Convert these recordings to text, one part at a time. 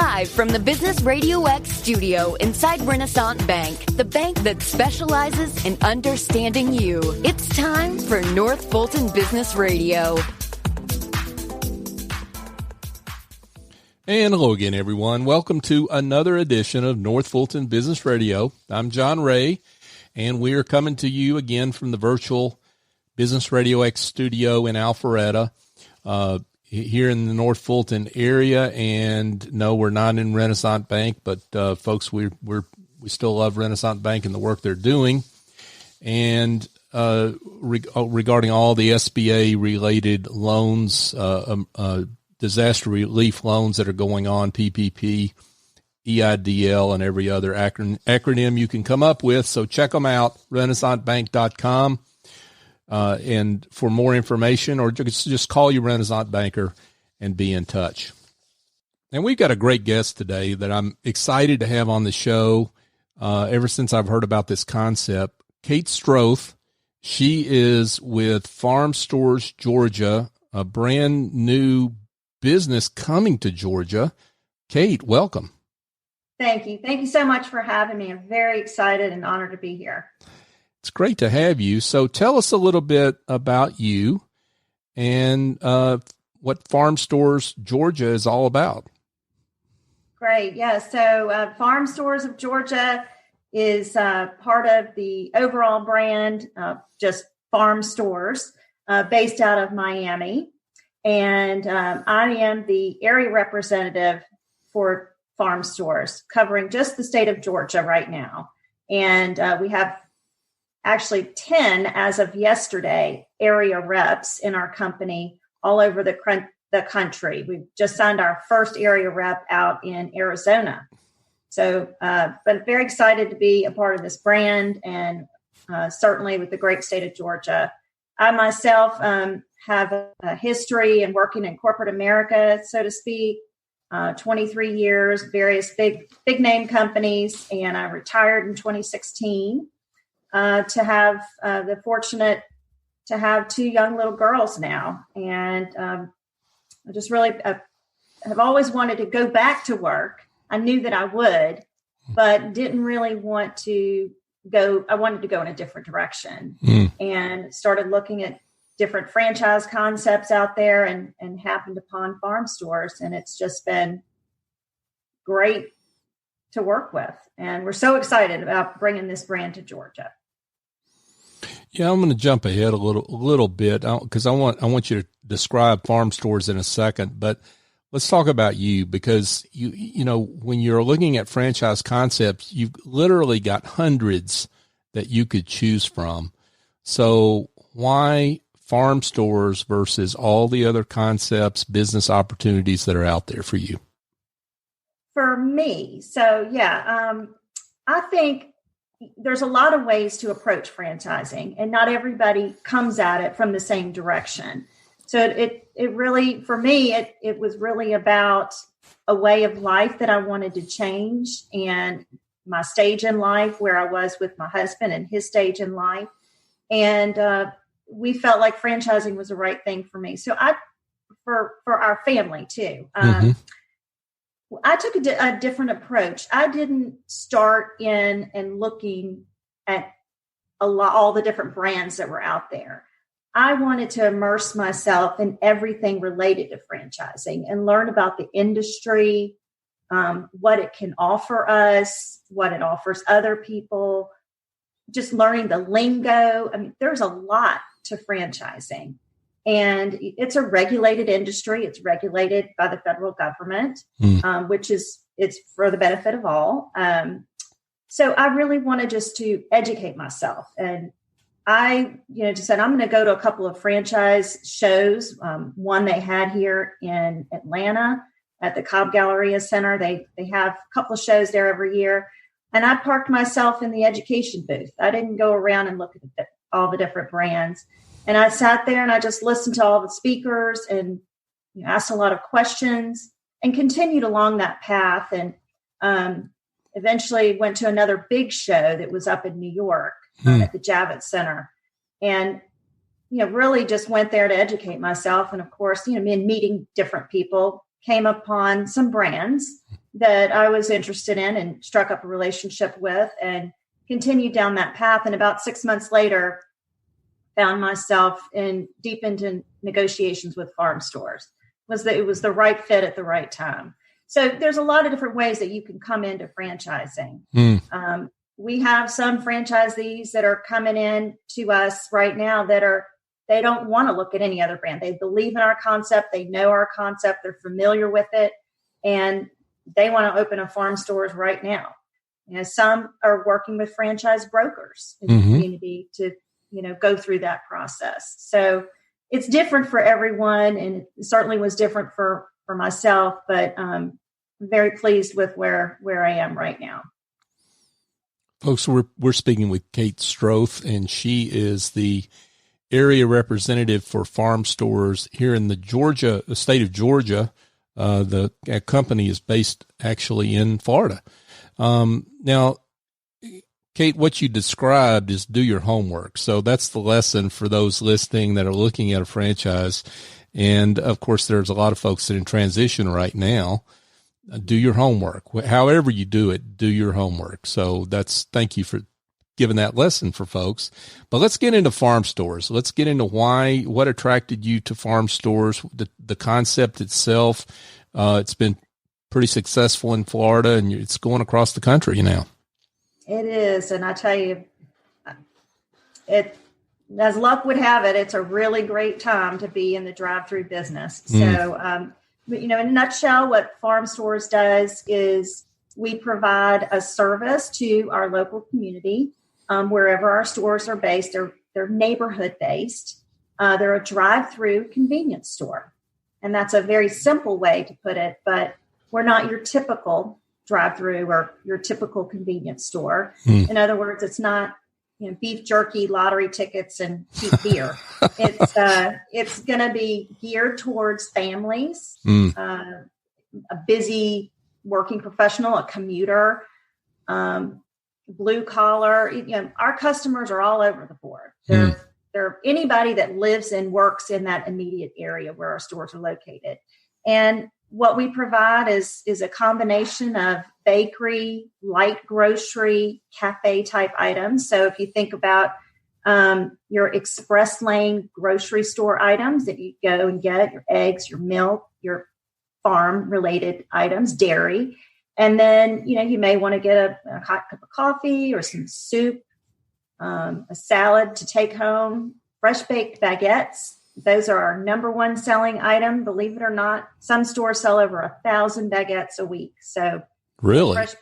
Live from the Business Radio X studio inside Renaissance Bank, the bank that specializes in understanding you. It's time for North Fulton Business Radio. And hello again, everyone. Welcome to another edition of North Fulton Business Radio. I'm John Ray, and we are coming to you again from the virtual Business Radio X studio in Alpharetta, here in the North Fulton area. And no, we're not in Renaissance Bank, but folks, we still love Renaissance Bank and the work they're doing. And regarding all the SBA related loans, disaster relief loans that are going on, PPP, EIDL, and every other acronym you can come up with. So check them out, renaissancebank.com. And for more information, or just call your Renaissance banker and be in touch. And we've got a great guest today that I'm excited to have on the show. Ever since I've heard about this concept, Kate Stroth. She is with Farm Stores Georgia, a brand new business coming to Georgia. Kate, welcome. Thank you. Thank you so much for having me. I'm very excited and honored to be here. It's great to have you. So tell us a little bit about you and what Farm Stores Georgia is all about. Great. Yeah. So Farm Stores of Georgia is part of the overall brand, just Farm Stores, based out of Miami. And I am the area representative for Farm Stores, covering just the state of Georgia right now. And we have actually 10, as of yesterday, area reps in our company all over the country. We've just signed our first area rep out in Arizona. So, but very excited to be a part of this brand, and certainly with the great state of Georgia. I myself have a history in working in corporate America, so to speak, 23 years, various big name companies, and I retired in 2016 to have the fortunate to have two young little girls now. And I just really have always wanted to go back to work. I knew that I would, but didn't really want to go. I wanted to go in a different direction and started looking at different franchise concepts out there and happened upon Farm Stores. And it's just been great to work with. And we're so excited about bringing this brand to Georgia. Yeah, I'm going to jump ahead a little bit because I want you to describe Farm Stores in a second, but let's talk about you, because you know, when you're looking at franchise concepts, you've literally got hundreds that you could choose from. So why Farm Stores versus all the other concepts, business opportunities that are out there for you? For me, so yeah, I think there's a lot of ways to approach franchising, and not everybody comes at it from the same direction. So it really, for me, it was really about a way of life that I wanted to change, and my stage in life, where I was with my husband and his stage in life. And we felt like franchising was the right thing for me. So for our family too. I took a different approach. I didn't start in and looking at all the different brands that were out there. I wanted to immerse myself in everything related to franchising and learn about the industry, what it can offer us, what it offers other people, just learning the lingo. I mean, there's a lot to franchising. And it's a regulated industry. It's regulated by the federal government, which it's for the benefit of all. So I really wanted just to educate myself. And I, just said, I'm going to go to a couple of franchise shows. One they had here in Atlanta at the Cobb Galleria Center. They have a couple of shows there every year. And I parked myself in the education booth. I didn't go around and look at all the different brands. And I sat there and I just listened to all the speakers and asked a lot of questions and continued along that path. And eventually went to another big show that was up in New York at the Javits Center. And, really just went there to educate myself. And of course, meeting different people, came upon some brands that I was interested in and struck up a relationship with and continued down that path. And about 6 months later, found myself deep into negotiations with farm stores. It was the right fit at the right time. So there's a lot of different ways that you can come into franchising. We have some franchisees that are coming in to us right now they don't want to look at any other brand. They believe in our concept. They know our concept. They're familiar with it. And they want to open a farm stores right now. Some are working with franchise brokers in the community to, go through that process. So it's different for everyone. And it certainly was different for myself, but I'm very pleased with where I am right now. Folks, we're speaking with Kate Stroth, and she is the area representative for farm stores here in the state of Georgia. The company is based actually in Florida. Now, Kate, what you described is do your homework. So that's the lesson for those listening that are looking at a franchise. And of course, there's a lot of folks that are in transition right now. Do your homework. However you do it, do your homework. So thank you for giving that lesson for folks. But let's get into farm stores. Let's get into what attracted you to farm stores, the concept itself. It's been pretty successful in Florida, and it's going across the country now. It is. And I tell you, as luck would have it, it's a really great time to be in the drive-through business. So, in a nutshell, what Farm Stores does is we provide a service to our local community, wherever our stores are based. They're neighborhood based. They're a drive-through convenience store. And that's a very simple way to put it, but we're not your typical drive-through or your typical convenience store. In other words, it's not beef jerky, lottery tickets, and cheap beer. It's going to be geared towards families, a busy working professional, a commuter, blue collar. Our customers are all over the board. They're anybody that lives and works in that immediate area where our stores are located. And what we provide is a combination of bakery, light grocery, cafe type items. So if you think about your express lane grocery store items that you go and get, your eggs, your milk, your farm related items, dairy. And then, you may want to get a hot cup of coffee or some soup, a salad to take home, fresh baked baguettes. Those are our number one selling item. Believe it or not, some stores sell over 1,000 baguettes a week. So really, fresh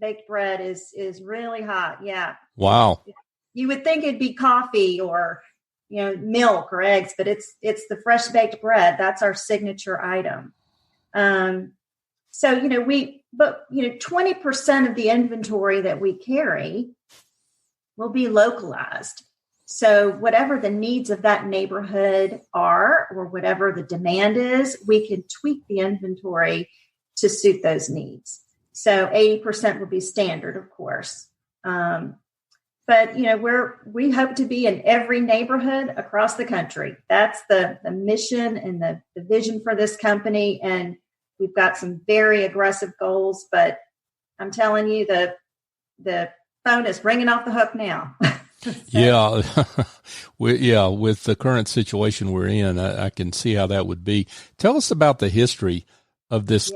baked bread is really hot. Yeah. Wow. You would think it'd be coffee or, milk or eggs, but it's the fresh baked bread. That's our signature item. So, 20% of the inventory that we carry will be localized. So whatever the needs of that neighborhood are, or whatever the demand is, we can tweak the inventory to suit those needs. So 80% will be standard, of course. But, we hope to be in every neighborhood across the country. That's the mission and the vision for this company. And we've got some very aggressive goals, but I'm telling you, the phone is ringing off the hook now. Yeah. With the current situation we're in, I can see how that would be. Tell us about the history of this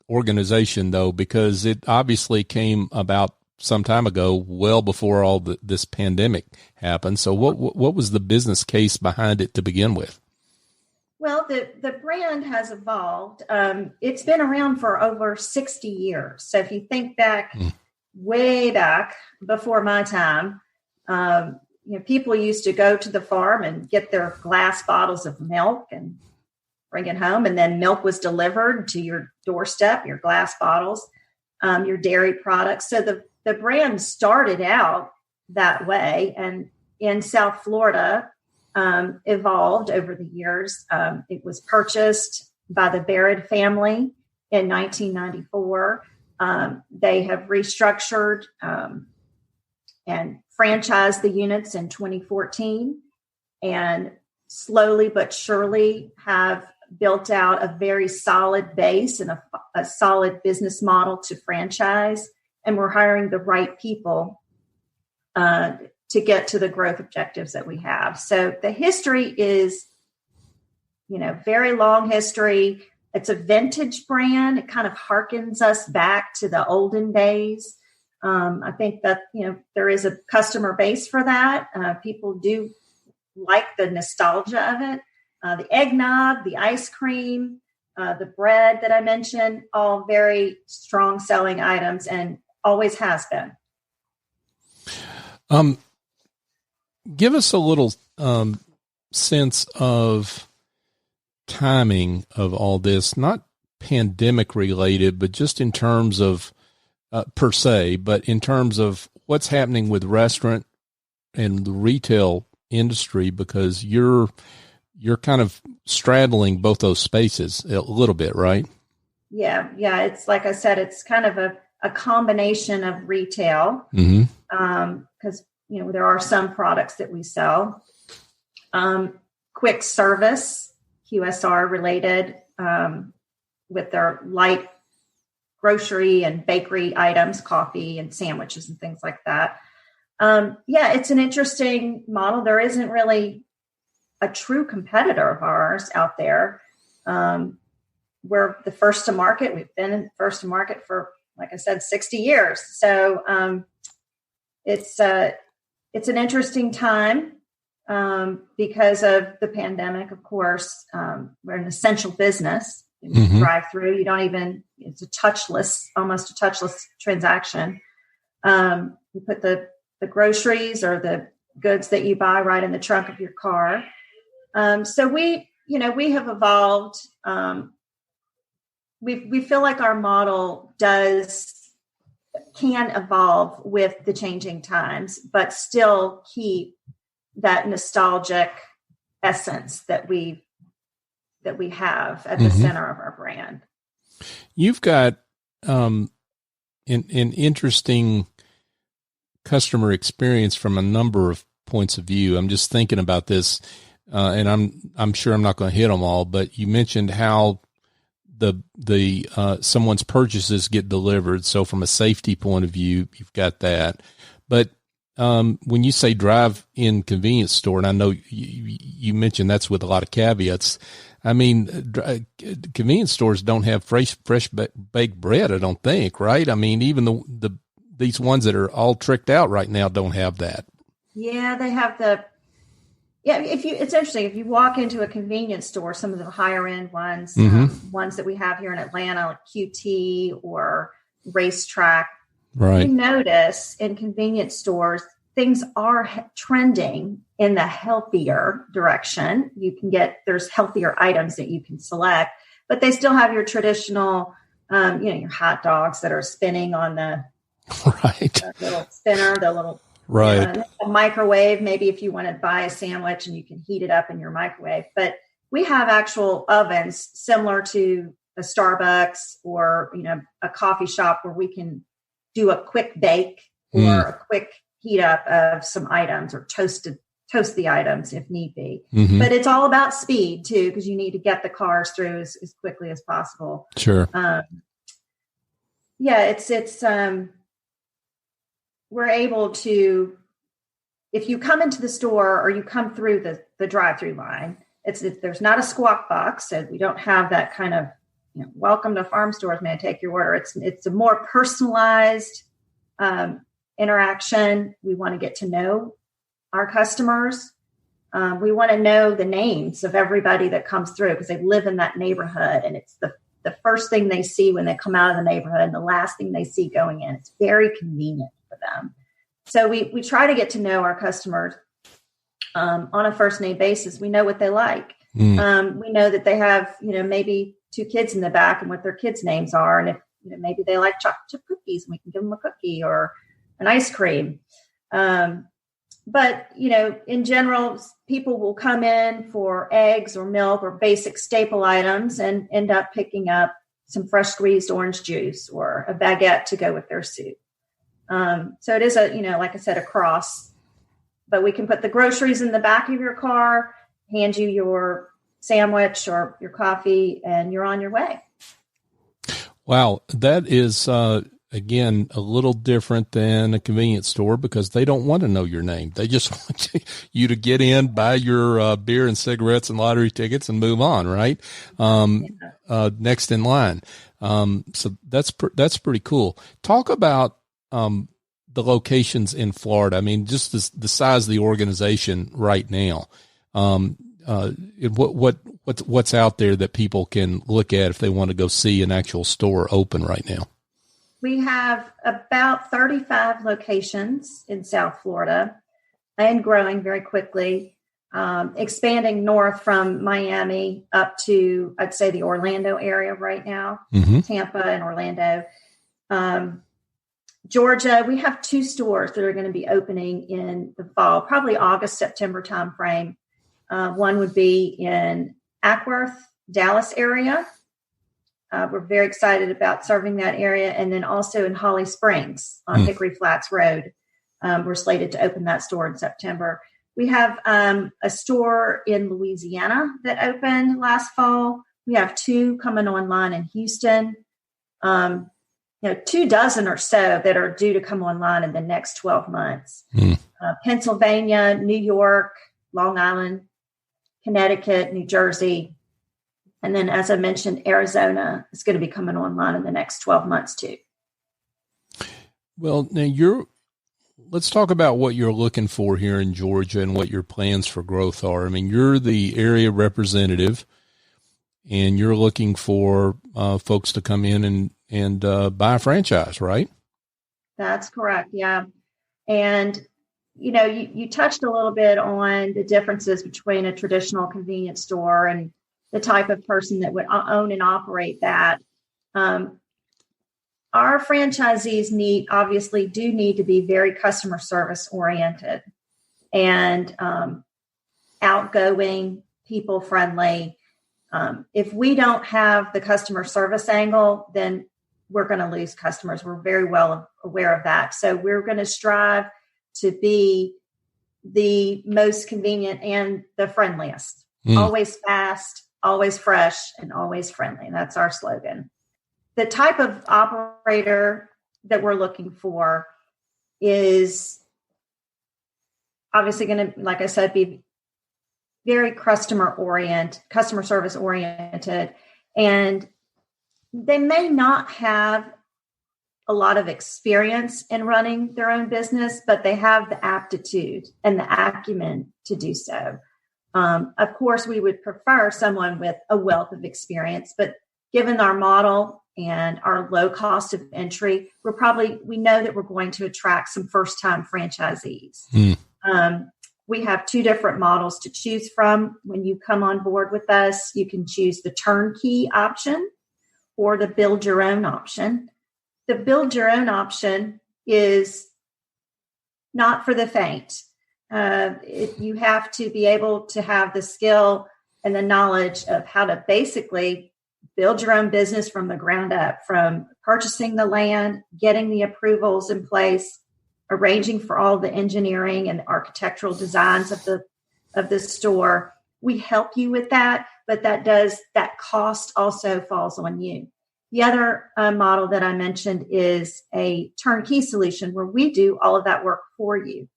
organization, though, because it obviously came about some time ago, well before all this pandemic happened. So what was the business case behind it to begin with? Well, the brand has evolved. It's been around for over 60 years. So if you think back, way back before my time, people used to go to the farm and get their glass bottles of milk and bring it home. And then milk was delivered to your doorstep, your glass bottles, your dairy products. So the brand started out that way, and in South Florida, evolved over the years. It was purchased by the Barrett family in 1994. They have restructured and franchised the units in 2014, and slowly but surely have built out a very solid base and a solid business model to franchise, and we're hiring the right people to get to the growth objectives that we have. So the history is, very long history. It's a vintage brand. It kind of harkens us back to the olden days. I think that, there is a customer base for that. People do like the nostalgia of it. The eggnog, the ice cream, the bread that I mentioned, all very strong selling items and always has been. Give us a little sense of timing of all this, not pandemic related, but just in terms of per se, but in terms of what's happening with restaurant and the retail industry, because you're kind of straddling both those spaces a little bit, right? Yeah. It's like I said, it's kind of a combination of retail, because there are some products that we sell, quick service, QSR related, with their light grocery and bakery items, coffee and sandwiches and things like that. It's an interesting model. There isn't really a true competitor of ours out there. We're the first to market. We've been first to market for, like I said, 60 years. So it's an interesting time because of the pandemic, of course. We're an essential business. You drive through, it's almost a touchless transaction. You put the groceries or the goods that you buy right in the trunk of your car. So we have evolved. We feel like our model can evolve with the changing times, but still keep that nostalgic essence that we have at the center of our brand. You've got an interesting customer experience from a number of points of view. I'm just thinking about this, and I'm sure I'm not going to hit them all, but you mentioned how the someone's purchases get delivered. So from a safety point of view, you've got that. But when you say drive-in convenience store, and I know you mentioned that's with a lot of caveats. I mean, convenience stores don't have fresh baked bread, I don't think, right? I mean, even these ones that are all tricked out right now don't have that. Yeah, they have it's interesting. If you walk into a convenience store, some of the higher end ones, ones that we have here in Atlanta, like QT or Racetrack, right? You notice in convenience stores, things are trending in the healthier direction. There's healthier items that you can select, but they still have your traditional, your hot dogs that are spinning on the little spinner, the little a microwave. Maybe if you want to buy a sandwich and you can heat it up in your microwave, but we have actual ovens similar to a Starbucks or, a coffee shop where we can do a quick bake or a quick heat up of some items or toast the items if need be. But it's all about speed too, because you need to get the cars through as quickly as possible. Sure. We're able to, if you come into the store or you come through the drive-through line, there's not a squawk box. So we don't have that kind of, welcome to Farm Stores, may I take your order? It's a more personalized interaction. We want to get to know our customers. We want to know the names of everybody that comes through because they live in that neighborhood, and it's the first thing they see when they come out of the neighborhood and the last thing they see going in. It's very convenient for them. So we try to get to know our customers on a first name basis. We know what they like. We know that they have, maybe 2 kids in the back and what their kids' names are. And if maybe they like chocolate chip cookies, and we can give them a cookie or an ice cream. But, in general, people will come in for eggs or milk or basic staple items and end up picking up some fresh squeezed orange juice or a baguette to go with their soup. So it is like I said, a cross, but we can put the groceries in the back of your car, hand you your sandwich or your coffee, and you're on your way. Wow. That is, again, a little different than a convenience store because they don't want to know your name. They just want you to get in, buy your beer and cigarettes and lottery tickets and move on, right? Next in line. So that's pretty cool. Talk about the locations in Florida. I mean, just the size of the organization right now. What's out there that people can look at if they want to go see an actual store open right now? We have about 35 locations in South Florida and growing very quickly, expanding north from Miami up to, I'd say, the Orlando area right now, Tampa and Orlando. Georgia, we have 2 stores that are going to be opening in the fall, probably August, September timeframe. One would be in Ackworth, Dallas area. We're very excited about serving that area. And then also in Holly Springs on Hickory Flats Road. We're slated to open that store in September. We have a store in Louisiana that opened last fall. We have 2 coming online in Houston. 24 or so that are due to come online in the next 12 months. Pennsylvania, New York, Long Island, Connecticut, New Jersey. And then, as I mentioned, Arizona is going to be coming online in the next 12 months too. Well, now let's talk about what you're looking for here in Georgia and what your plans for growth are. I mean, you're the area representative and you're looking for folks to come in and buy a franchise, right? That's correct. Yeah. And, you touched a little bit on the differences between a traditional convenience store and the type of person that would own and operate that. Our franchisees obviously do need to be very customer service oriented and outgoing, people friendly. If we don't have the customer service angle, then we're going to lose customers. We're very well aware of that. So we're going to strive to be the most convenient and the friendliest, always fast, always fresh, and always friendly. And that's our slogan. The type of operator that we're looking for is obviously going to, like I said, be very customer service oriented. And they may not have a lot of experience in running their own business, but they have the aptitude and the acumen to do so. Of course, we would prefer someone with a wealth of experience, but given our model and our low cost of entry, we know that we're going to attract some first-time franchisees. We have 2 different models to choose from. When you come on board with us, you can choose the turnkey option or the build your own option. The build your own option is not for the faint. You have to be able to have the skill and the knowledge of how to basically build your own business from the ground up, from purchasing the land, getting the approvals in place, arranging for all the engineering and architectural designs of the store. We help you with that, but that cost also falls on you. The other model that I mentioned is a turnkey solution where we do all of that work for you.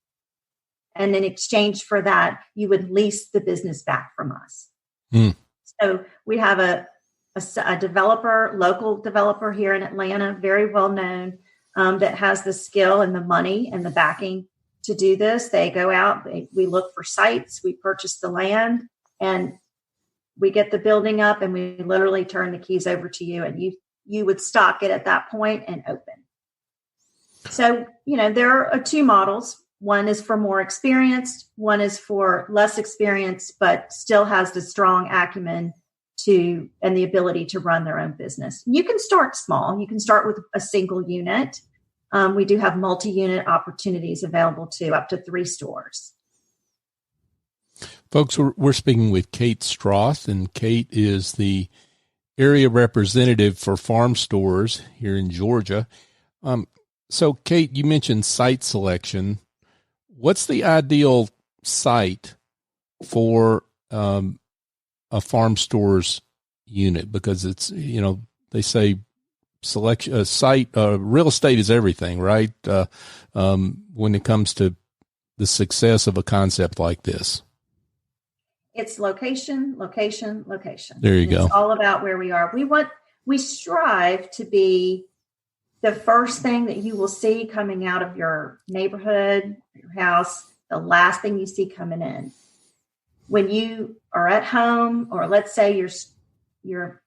And in exchange for that, you would lease the business back from us. So we have a local developer here in Atlanta, very well known, that has the skill and the money and the backing to do this. They go out, we look for sites, we purchase the land, and we get the building up, and we literally turn the keys over to you, and you would stock it at that point and open. So, there are 2 models. One is for more experienced, one is for less experienced, but still has the strong acumen and the ability to run their own business. You can start small. You can start with a single unit. We do have multi-unit opportunities available too, up to 3 stores. Folks, we're speaking with Kate Stroth, and Kate is the area representative for farm stores here in Georgia. So, Kate, you mentioned site selection. What's the ideal site for a a farm store's unit? Because it's, they say real estate is everything, right? When it comes to the success of a concept like this. It's location, location, location. There you go. It's all about where we are. We strive to be the first thing that you will see coming out of your neighborhood, your house, the last thing you see coming in. When you are at home, or let's say your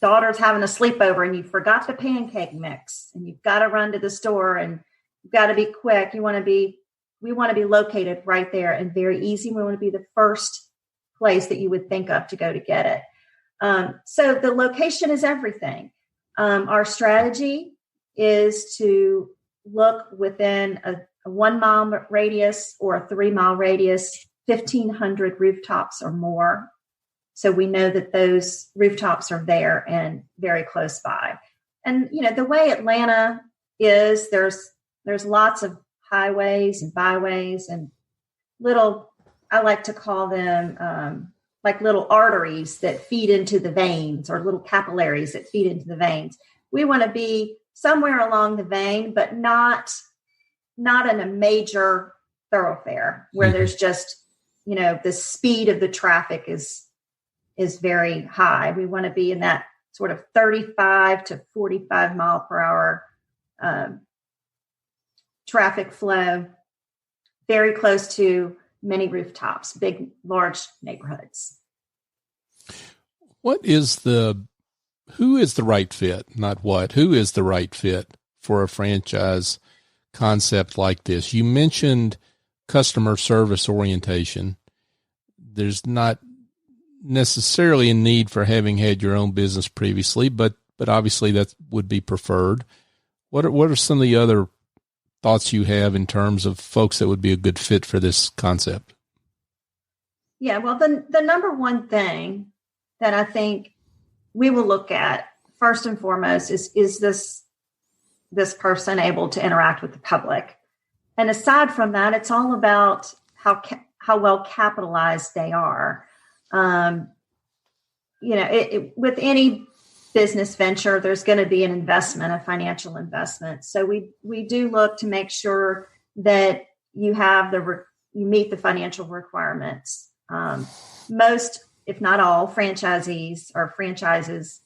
daughter's having a sleepover and you forgot the pancake mix and you've got to run to the store and you've got to be quick. We want to be located right there and very easy. We want to be the first place that you would think of to go to get it. So the location is everything. Our strategy is to look within a 1 mile radius or a 3 mile radius, 1,500 rooftops or more. So we know that those rooftops are there and very close by. And, the way Atlanta is, there's lots of highways and byways and I like to call them like little arteries that feed into the veins, or little capillaries that feed into the veins. We want to be somewhere along the vein, but not in a major thoroughfare where there's just, the speed of the traffic is very high. We want to be in that sort of 35 to 45 mile per hour traffic flow, very close to many rooftops, big, large neighborhoods. Who is the right fit? Not what, who is the right fit for a franchise concept like this? You mentioned customer service orientation. There's not necessarily a need for having had your own business previously, but obviously that would be preferred. What are some of the other thoughts you have in terms of folks that would be a good fit for this concept? Yeah, well, the number one thing that I think we will look at first and foremost is this person able to interact with the public. And aside from that, it's all about how well capitalized they are. With any business venture, there's going to be an investment, a financial investment. So we do look to make sure that you have you meet the financial requirements. Most, if not all, franchisees or franchises,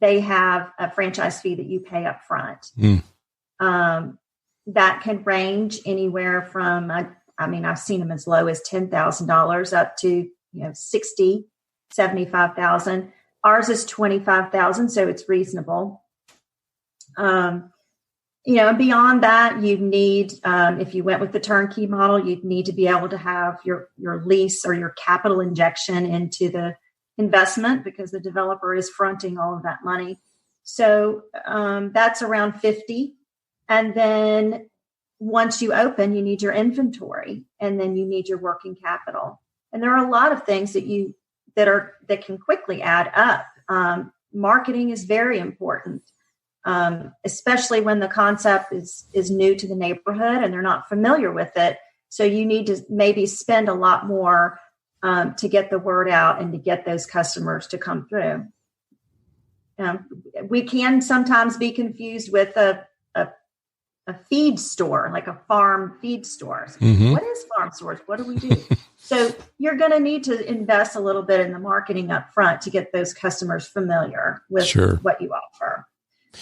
they have a franchise fee that you pay up front. That can range anywhere from, I've seen them as low as $10,000 up to, $60,000, $75,000. Ours is $25,000, so it's reasonable. Beyond that, you need, if you went with the turnkey model, you'd need to be able to have your lease or your capital injection into the investment, because the developer is fronting all of that money. So that's around $50,000. And then once you open, you need your inventory, and then you need your working capital. And there are a lot of things that can quickly add up. Marketing is very important, especially when the concept is new to the neighborhood and they're not familiar with it. So you need to maybe spend a lot more to get the word out and to get those customers to come through. We can sometimes be confused with a feed store, like a farm feed store. Mm-hmm. What is farm stores? What do we do? So you're going to need to invest a little bit in the marketing up front to get those customers familiar with what you offer.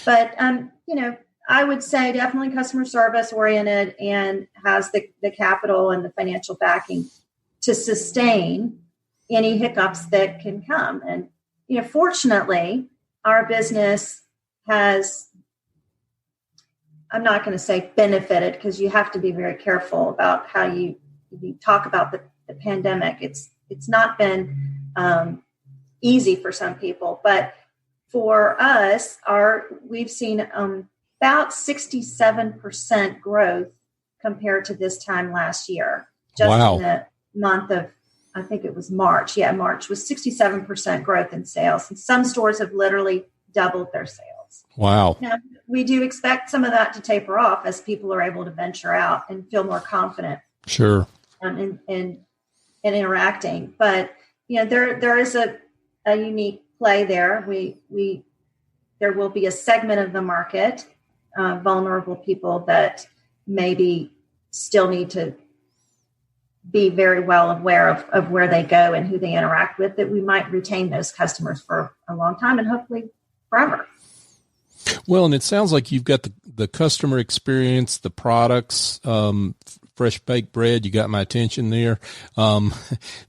But, I would say definitely customer service oriented and has the capital and the financial backing to sustain any hiccups that can come. And, fortunately, our business has, I'm not going to say benefited, because you have to be very careful about how you talk about the pandemic. It's not been easy for some people, but for us, we've seen about 67% growth compared to this time last year. Just in the month of, I think it was March. Yeah, March was 67% growth in sales. And some stores have literally doubled their sales. Wow. Now, we do expect some of that to taper off as people are able to venture out and feel more confident. Sure. In interacting. But, there is a unique play there. There will be a segment of the market, vulnerable people that maybe still need to be very well aware of where they go and who they interact with, that we might retain those customers for a long time and hopefully forever. Well, and it sounds like you've got the customer experience, the products, fresh baked bread. You got my attention there. You're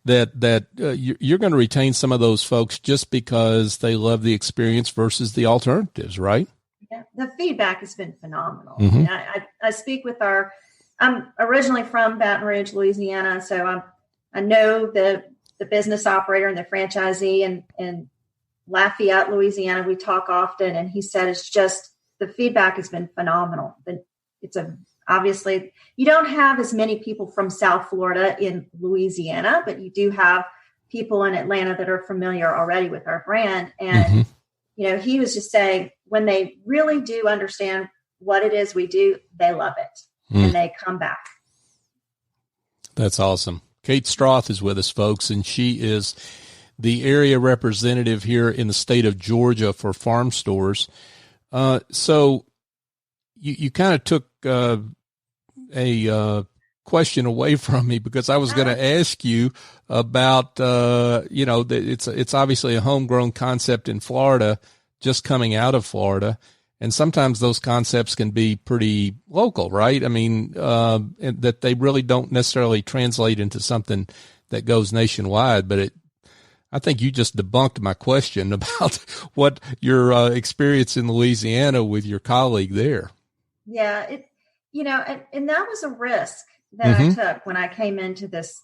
going to retain some of those folks just because they love the experience versus the alternatives, right? Yeah, the feedback has been phenomenal. Mm-hmm. I speak with I'm originally from Baton Rouge, Louisiana, so I know the business operator and the franchisee in Lafayette, Louisiana. We talk often, and he said it's just the feedback has been phenomenal. Obviously you don't have as many people from South Florida in Louisiana, but you do have people in Atlanta that are familiar already with our brand. And he was just saying when they really do understand what it is we do, they love it. And they come back. That's awesome. Kate Stroth is with us, folks, and she is the area representative here in the state of Georgia for farm stores. So you kind of took a question away from me, because I was going to ask you about, it's obviously a homegrown concept in Florida, just coming out of Florida. And sometimes those concepts can be pretty local, right? I mean, that they really don't necessarily translate into something that goes nationwide. But I think you just debunked my question about what your experience in Louisiana with your colleague there. Yeah, and that was a risk that I took when I came into this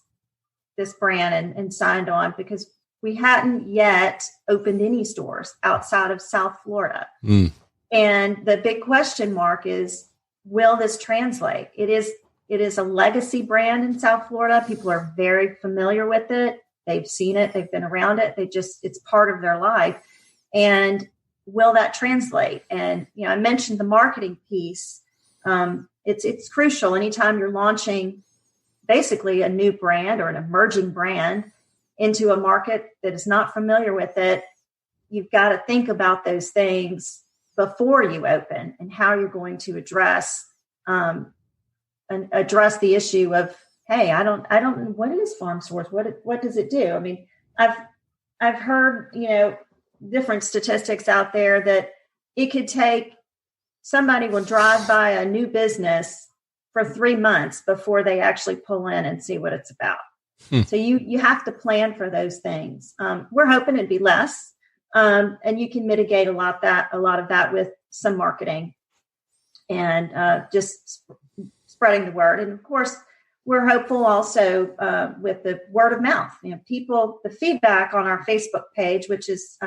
brand and signed on, because we hadn't yet opened any stores outside of South Florida. And the big question mark is, will this translate? It is a legacy brand in South Florida. People are very familiar with it. They've seen it. They've been around it. It's part of their life. And will that translate? And, I mentioned the marketing piece. It's crucial. Anytime you're launching basically a new brand or an emerging brand into a market that is not familiar with it, you've got to think about those things before you open and how you're going to address the issue of, hey, I don't know, what is farm stores? What does it do? I mean, I've heard, different statistics out there that it could take, somebody will drive by a new business for 3 months before they actually pull in and see what it's about. So you have to plan for those things. We're hoping it'd be less. And you can mitigate a lot of that with some marketing and just spreading the word. And of course, we're hopeful also with the word of mouth. The feedback on our Facebook page, which is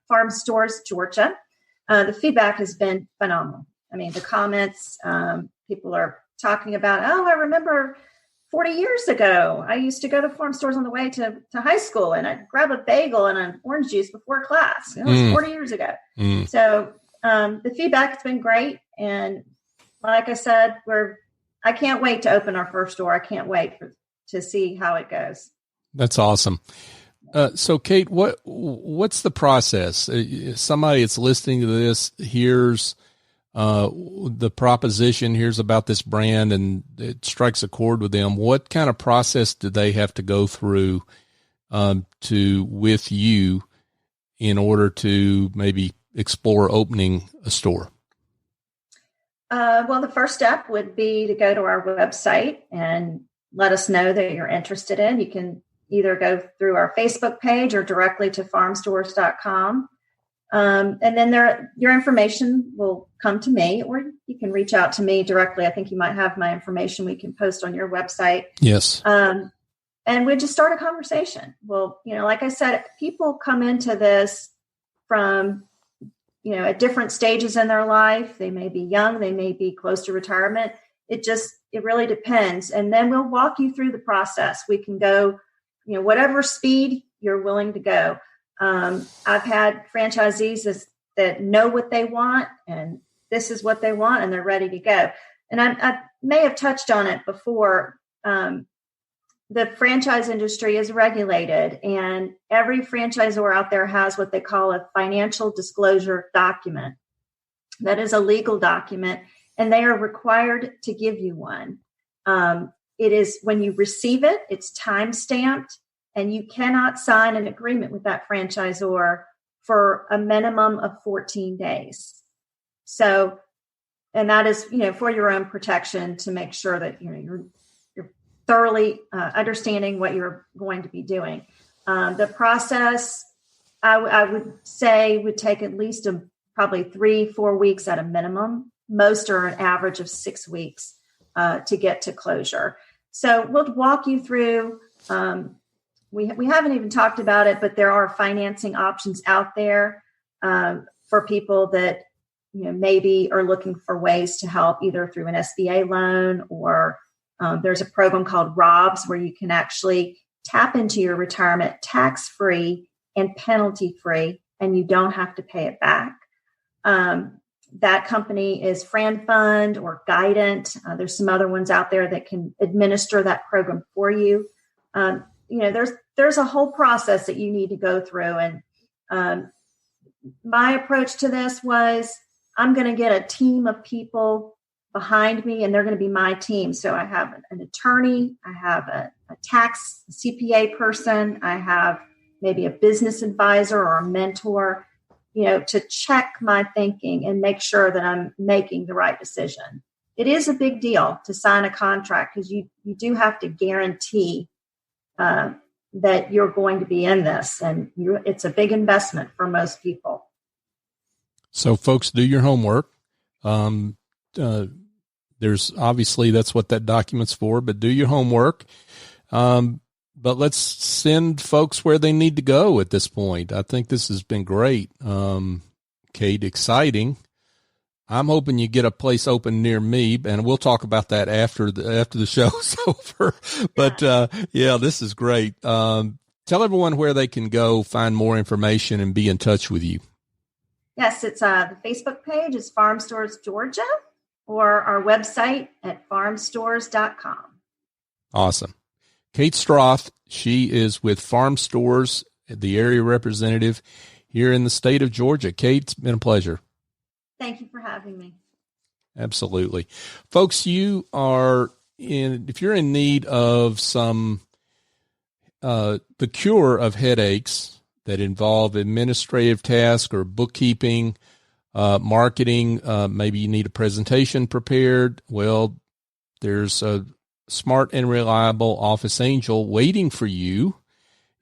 Farm Stores Georgia, the feedback has been phenomenal. I mean, the comments, people are talking about, I remember 40 years ago, I used to go to farm stores on the way to high school, and I'd grab a bagel and an orange juice before class. It was 40 years ago. So the feedback has been great. And like I said, I can't wait to open our first store. I can't wait to see how it goes. That's awesome. So Kate, what's the process? Somebody that's listening to this hears the proposition, hears about this brand, and it strikes a chord with them. What kind of process do they have to go through with you in order to maybe explore opening a store? Well, the first step would be to go to our website and let us know that you're interested in. You can either go through our Facebook page or directly to farmstores.com. And then your information will come to me, or you can reach out to me directly. I think you might have my information we can post on your website. Yes. And we just start a conversation. Well, like I said, people come into this from, at different stages in their life. They may be young, they may be close to retirement. It really depends. And then we'll walk you through the process. We can go, whatever speed you're willing to go. I've had franchisees that know what they want, and this is what they want, and they're ready to go. And I may have touched on it before. the franchise industry is regulated, and every franchisor out there has what they call a financial disclosure document. That is a legal document, and they are required to give you one. It is, when you receive it, it's time stamped, and you cannot sign an agreement with that franchisor for a minimum of 14 days. So, and that is, for your own protection, to make sure that, you're thoroughly understanding what you're going to be doing. The process, I would say, would take at least probably 3-4 weeks at a minimum. Most are an average of 6 weeks to get to closure. So we'll walk you through. We haven't even talked about it, but there are financing options out there for people that maybe are looking for ways to help, either through an SBA loan, or there's a program called ROBS where you can actually tap into your retirement tax-free and penalty-free, and you don't have to pay it back. That company is Fran Fund or Guidant. There's some other ones out there that can administer that program for you. There's a whole process that you need to go through. And my approach to this was, I'm going to get a team of people behind me, and they're going to be my team. So I have an attorney, I have a tax CPA person, I have maybe a business advisor or a mentor, to check my thinking and make sure that I'm making the right decision. It is a big deal to sign a contract, because you do have to guarantee that you're going to be in this, and it's a big investment for most people. So folks, do your homework. There's obviously, that's what that document's for, but do your homework. But let's send folks where they need to go at this point. I think this has been great. Kate, exciting. I'm hoping you get a place open near me, and we'll talk about that after the show's over. But this is great. Tell everyone where they can go find more information and be in touch with you. Yes, it's the Facebook page is Farm Stores Georgia, or our website at farmstores.com. Awesome. Kate Stroth, she is with Farm Stores, the area representative here in the state of Georgia. Kate, it's been a pleasure. Thank you for having me. Absolutely. Folks, if you're in need of some, the cure of headaches that involve administrative tasks or bookkeeping, marketing, maybe you need a presentation prepared. Well, there's a smart and reliable office angel waiting for you.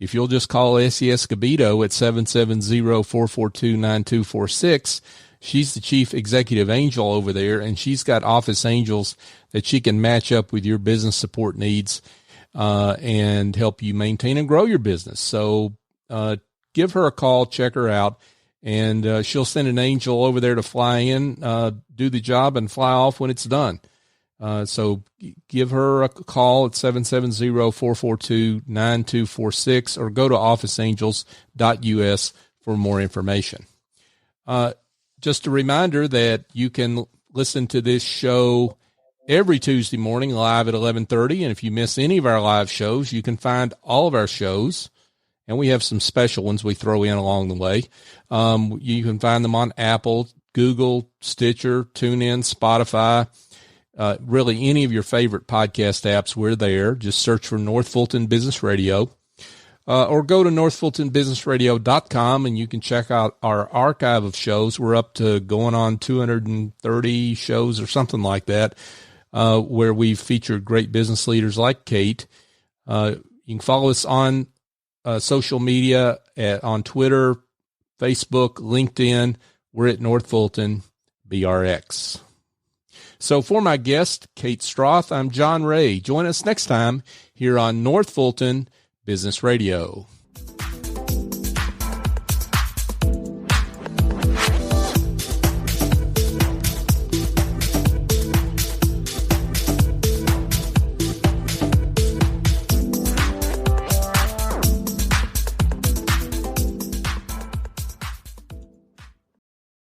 If you'll just call Essie Escobedo at 770-442-9246, she's the chief executive angel over there, and she's got office angels that she can match up with your business support needs and help you maintain and grow your business. So give her a call, check her out, and she'll send an angel over there to fly in, do the job, and fly off when it's done. So give her a call at 770-442-9246, or go to officeangels.us for more information. Just a reminder that you can listen to this show every Tuesday morning live at 11:30. And if you miss any of our live shows, you can find all of our shows, and we have some special ones we throw in along the way. You can find them on Apple, Google, Stitcher, TuneIn, Spotify, really any of your favorite podcast apps. We're there. Just search for North Fulton Business Radio, or go to northfultonbusinessradio.com, and you can check out our archive of shows. We're up to going on 230 shows or something like that, where we've featured great business leaders like Kate. You can follow us on social media on Twitter, Facebook, LinkedIn. We're at North Fulton BRX. So for my guest, Kate Stroth, I'm John Ray. Join us next time here on North Fulton Business Radio.